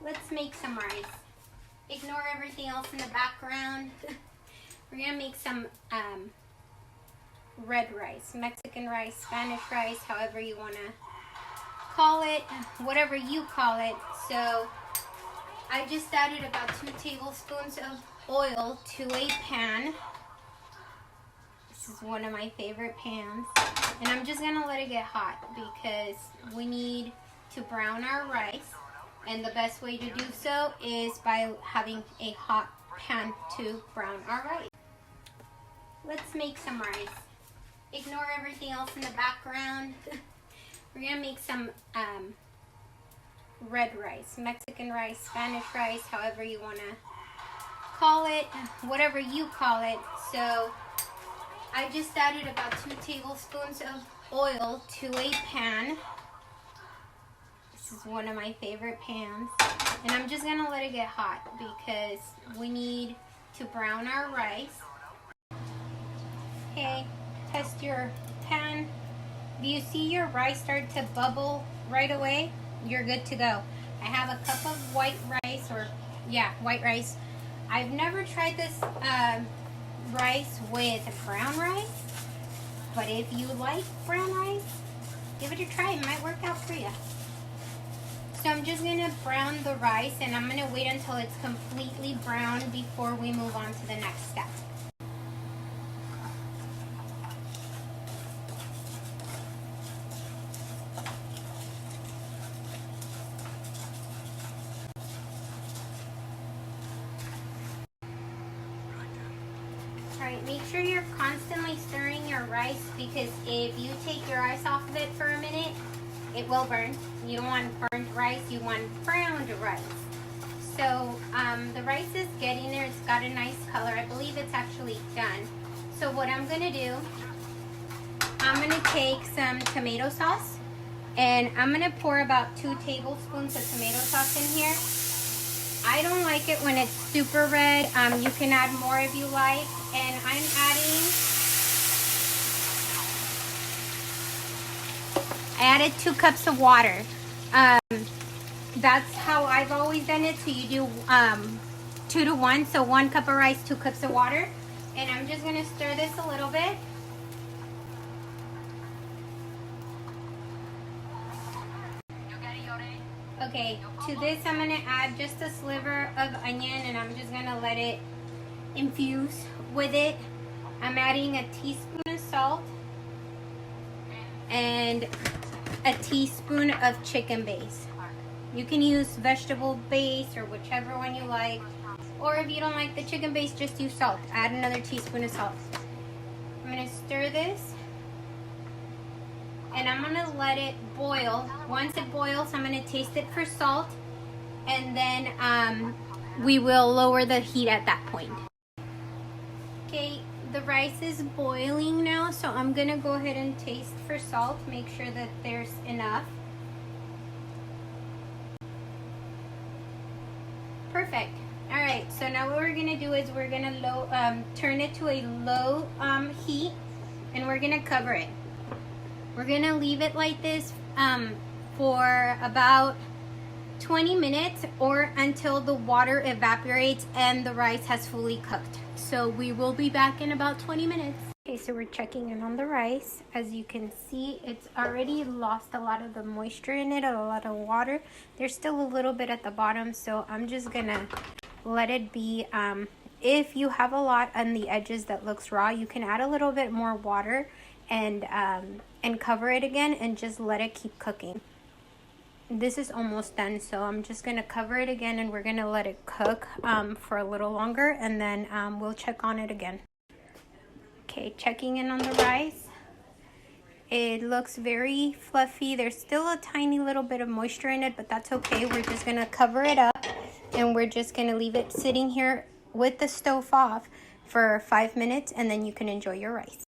Let's make some rice. Ignore everything else in the background. We're gonna make some red rice, Mexican rice, Spanish rice, however you wanna call it, whatever you call it. So I just added about 2 tablespoons of oil to a pan. This is one of my favorite pans. And I'm just gonna let it get hot because we need to brown our rice. And the best way to do so is by having a hot pan to brown our rice. Let's make some rice. Ignore everything else in the background. We're gonna make some red rice, Mexican rice, Spanish rice, however you wanna call it, whatever you call it. So I just added about 2 tablespoons of oil to a pan. This is one of my favorite pans. And I'm just gonna let it get hot because we need to brown our rice. Okay, test your pan. If you see your rice start to bubble right away, you're good to go. I have a cup of white rice, white rice. I've never tried this rice with brown rice, but if you like brown rice, give it a try. It might work out for you. So I'm just gonna brown the rice, and I'm gonna wait until it's completely brown before we move on to the next step. Alright, make sure you're constantly stirring your rice because if you take your rice off of it for a minute, it will burn. You don't want burnt rice, you want browned rice. So the rice is getting there. It's got a nice color. I believe it's actually done. So what I'm going to do, I'm going to take some tomato sauce and I'm going to pour about 2 tablespoons of tomato sauce in here. I don't like it when it's super red. You can add more if you like. And I'm I added 2 cups of water. That's how I've always done it. So you do 2 to 1. So 1 cup of rice, 2 cups of water. And I'm just gonna stir this a little bit. Okay, to this I'm gonna add just a sliver of onion and I'm just gonna let it infuse with it. I'm adding a teaspoon of salt and a teaspoon of chicken base. You can use vegetable base or whichever one you like. Or if you don't like the chicken base, just use salt. Add another teaspoon of salt. I'm gonna stir this. And I'm gonna let it boil. Once it boils, I'm gonna taste it for salt. And then we will lower the heat at that point. Okay, the rice is boiling now, so I'm gonna go ahead and taste for salt. Make sure that there's enough. Perfect. All right, so now what we're gonna do is we're gonna turn it to a low heat, and we're gonna cover it. We're gonna leave it like this for about 20 minutes or until the water evaporates and the rice has fully cooked. So we will be back in about 20 minutes. Okay, so we're checking in on the rice. As you can see, it's already lost a lot of the moisture in it, a lot of water. There's still a little bit at the bottom, so I'm just gonna let it be. If you have a lot on the edges that looks raw, you can add a little bit more water and cover it again and just let it keep cooking. This is almost done, so I'm just gonna cover it again and we're gonna let it cook for a little longer, and then we'll check on it again. Okay, checking in on the rice. It looks very fluffy. There's still a tiny little bit of moisture in it, but that's okay. We're just gonna cover it up and we're just gonna leave it sitting here with the stove off for 5 minutes, and then you can enjoy your rice.